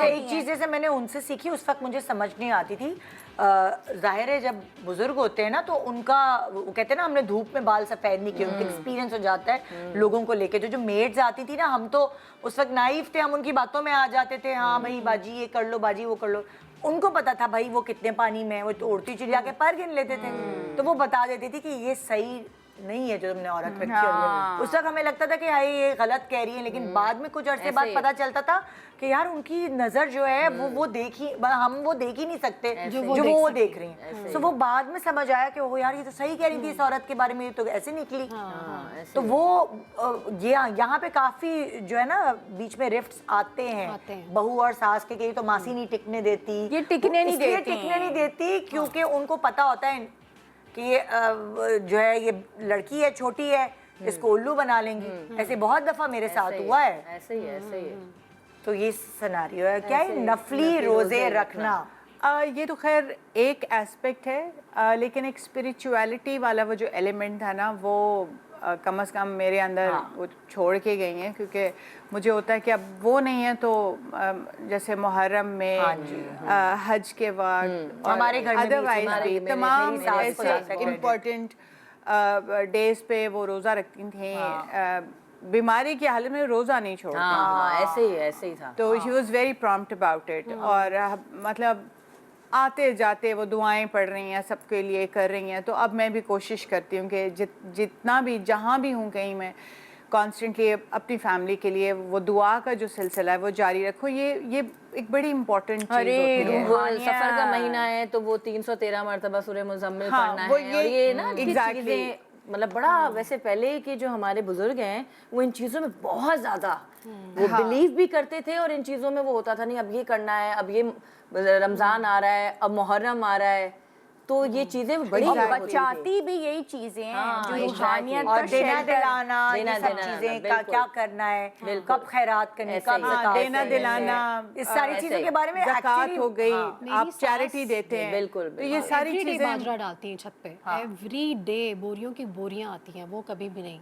ایک چیز جیسے میں نے ان سے سیکھی اس وقت مجھے سمجھ نہیں آتی تھی. ظاہر ہے جب بزرگ ہوتے ہیں نا تو ان کا وہ کہتے ہیں نا ہم نے دھوپ میں بال سفید نہیں کیے, ان کا ایکسپیرینس ہو جاتا ہے لوگوں کو لے کے. جو میڈز آتی تھی نا ہم تو اس وقت نائف تھے, ہم ان کی باتوں میں آ جاتے تھے. ہاں بھائی باجی یہ کر لو, باجی وہ کر لو. ان کو پتا تھا بھائی وہ کتنے پانی میں, وہ اڑتی چڑیا کے پر گن لیتے تھے تو وہ بتا دیتی تھی کہ یہ صحیح نہیں ہے جو تم نے عورت رکھی ہوئی. اس وقت ہمیں لگتا تھا کہ ہائی یہ غلط کہہ رہی ہیں, لیکن بعد میں کچھ عرصے بعد پتا چلتا تھا کہ یار ان کی نظر جو ہے وہ دیکھی, ہم وہ دیکھ ہی نہیں سکتے جو وہ دیکھ رہی ہیں. تو وہ بعد میں سمجھ آیا کہ وہ یار یہ تو صحیح کہہ رہی تھی اس عورت کے بارے میں, یہ تو ایسے نکلی. تو وہ یہاں پہ کافی جو ہے نا بیچ میں رفٹس آتے ہیں بہو اور ساس کے, کہ تو ماسی نہیں ٹکنے دیتی, یہ ٹکنے نہیں دیتی کیونکہ ان کو پتا ہوتا ہے کہ یہ جو ہے یہ لڑکی ہے, چھوٹی ہے, اس کو الو بنا لیں گی. ایسے بہت دفعہ میرے ساتھ ہوا ہے. ایسے ہی تو یہ سناریو ہے. کیا ہے نفلی روزے رکھنا؟ یہ تو خیر ایک ایسپیکٹ ہے, لیکن ایک اسپریچویلٹی والا وہ جو ایلیمنٹ تھا نا وہ کم از کم میرے اندر وہ چھوڑ کے گئی ہیں, کیونکہ مجھے ہوتا ہے کہ اب وہ نہیں ہے تو جیسے محرم میں, حج کے وقت, ہمارے گھر میں ادروائز بھی تمام ایسے امپورٹنٹ ڈیز پہ وہ روزہ رکھتی تھیں. بیماری کی حالت میں روزہ نہیں چھوڑتی. ایسے ہی تھا. تو she was very prompt about it. اور مطلب آتے جاتے وہ دعائیں پڑھ رہی ہیں, سب کے لیے کر رہی ہیں. تو اب میں بھی کوشش کرتی ہوں کہ جتنا بھی جہاں بھی ہوں کہیں میں کانسٹنٹلی اپنی فیملی کے لیے وہ دعا کا جو سلسلہ ہے وہ جاری رکھو. یہ ایک بڑی امپورٹنٹ چیز ہوتی ہے. وہ سفر کا مہینہ ہے تو وہ 313 مرتبہ سورہ مزمل پڑھنا ہے. اور یہ نا چیزیں مطلب بڑا ویسے پہلے کے جو ہمارے بزرگ ہیں وہ ان چیزوں میں بہت زیادہ وہ بلیو بھی کرتے تھے, اور ان چیزوں میں وہ ہوتا تھا نہیں اب یہ کرنا ہے, اب یہ رمضان آ رہا ہے, اب محرم آ رہا ہے, تو یہ چیزیں بڑی بچاتی بھی یہی چیزیں ہیں جو روحانیت اور کا دینا دلانا, یہ سب چیزیں کیا کرنا ہے, کب خیرات کرنی, کب زکات دینا دلانا, اس ساری چیزوں کے بارے میں زکات ہو گئی, آپ چیریٹی دیتے ہیں. بالکل تو یہ ساری چیزیں باجرہ ڈالتی ہیں چھت پہ ایوری ڈے, بوریوں کی بوریاں آتی ہیں, وہ کبھی بھی نہیں,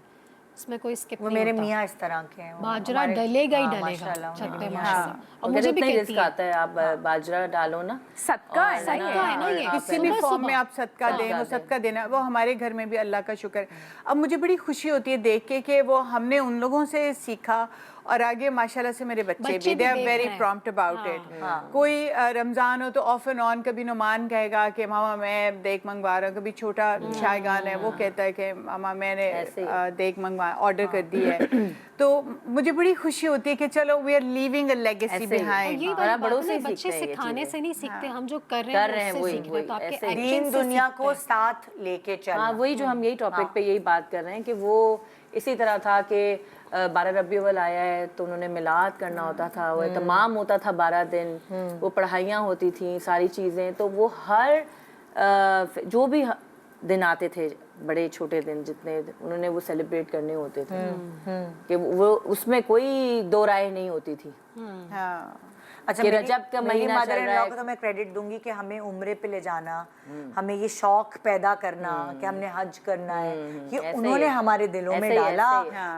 اس میں کوئی اسکپ وہ نہیں میرے ہوتا. میاں اس طرح کے ہیں. باجرہ ڈلے گا ہی ڈلے گا چھت پہ ماشاءاللہ. اور مجھے بھی کہتی رزق آتا ہے آپ باجرہ ڈالو نا, صدقہ ہے نا یہ, کسی بھی فارم میں آپ صدقہ دیں, وہ صدقہ دینا وہ ہمارے گھر میں بھی اللہ کا شکر. اب مجھے بڑی خوشی ہوتی ہے دیکھ کے کہ وہ ہم نے ان لوگوں سے سیکھا, اور آگے ماشاءاللہ سے میرے بچے بھی they are very prompt about it. کوئی رمضان ہو تو آف اینڈ آن کبھی نعمان کہے گا کہ ماما میں دیکھ منگوا رہا ہوں, کبھی چھوٹا شائگان ہے وہ کہتا ہے کہ ماما میں نے دیکھ منگوا آرڈر کر دی ہے. تو مجھے بڑی خوشی ہوتی ہے کہ چلو we are leaving a legacy behind. یہ بڑوں سے بچے سکھانے سے نہیں سیکھتے, ہم جو کر رہے ہیں اس سے سیکھنا ہے. تو آپ کے دین دنیا کو ساتھ لے کے چلنا. ہاں وہی جو ہم یہی ٹاپک پہ یہی بات کر رہے ہیں کہ وہ اسی طرح تھا کہ 12 ربیع الاول آیا ہے تو انہوں نے میلاد کرنا ہوتا تھا, وہ اہتمام ہوتا تھا 12 دن, وہ پڑھائیاں ہوتی تھیں, ساری چیزیں. تو وہ ہر جو بھی دن آتے تھے, بڑے چھوٹے دن جتنے انہوں نے وہ سیلیبریٹ کرنے ہوتے تھے, کہ وہ اس میں کوئی دو رائے نہیں ہوتی تھی. اچھا رجب کا مہینہ مدر ان لا کو تو میں کریڈٹ دوں گی کہ ہمیں عمرے پہ لے جانا, ہمیں یہ شوق پیدا کرنا کہ ہم نے حج کرنا ہے, یہ انہوں نے ہمارے دلوں میں ڈالا.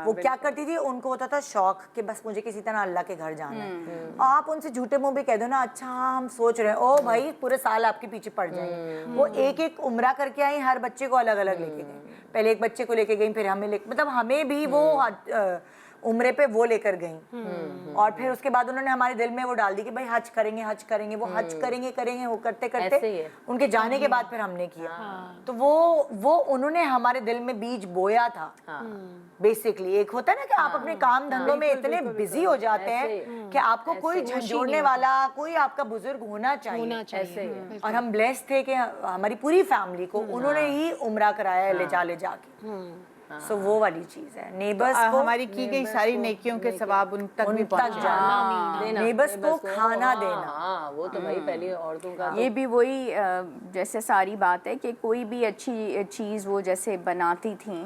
وہ کیا کرتی تھی, ان کو ہوتا تھا شوق کہ بس مجھے کسی طرح اللہ کے گھر جانا ہے. آپ ان سے جھوٹے منہ بھی کہہ دو نا اچھا ہم سوچ رہے ہیں, او بھائی پورے سال آپ کے پیچھے پڑ جائیں گے. وہ ایک ایک عمرہ کر کے آئی, ہر بچے کو الگ الگ لے کے گئیں. پہلے ایک بچے کو لے کے گئیں, پھر ہمیں مطلب ہمیں بھی وہ عمرے پہ وہ لے کر گئیں. اور پھر اس کے بعد انہوں نے ہمارے دل میں وہ ڈال دی کہ بھائی حج کریں گے, وہ حج کریں گے, وہ کرتے کرتے ان کے جانے کے بعد پھر ہم نے کیا. تو وہ انہوں نے ہمارے دل میں بیج بویا تھا. بیسکلی ایک ہوتا ہے نا کہ آپ اپنے کام دھندوں میں اتنے بزی ہو جاتے ہیں کہ آپ کو کوئی جھنجھوڑنے والا, کوئی آپ کا بزرگ ہونا چاہیے. اور ہم بلیس تھے کہ ہماری پوری فیملی کو انہوں نے ہی عمرہ کرایا لے جا کے. سو وہ والی چیز ہے. نیبرز کو ہماری کی گئی ساری نیکیوں کے ثواب ان تک بھی پہنچانا, نیبرز کو کھانا دینا. وہ تو بھائی پہلے عورتوں کا یہ بھی وہی جیسے ساری بات ہے کہ کوئی بھی اچھی چیز وہ جیسے بناتی تھیں,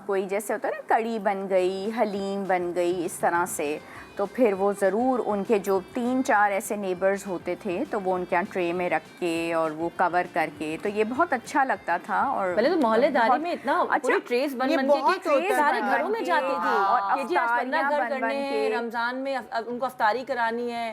کوئی جیسے ہوتا ہے نا کڑی بن گئی, حلیم بن گئی, اس طرح سے, تو پھر وہ ضرور ان کے جو 3-4 ایسے نیبرز ہوتے تھے تو وہ ان کے یہاں ٹرے میں رکھ کے اور وہ کور کر کے, تو یہ بہت اچھا لگتا تھا. اور پہلے تو محلے داری میں اتنا پوری ٹریس بن کے سارے گھروں میں جاتی تھی کہ جی آج 15 گھر کرنے ہیں, رمضان میں ان کو افطاری کرانی ہے,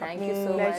Thank you so much.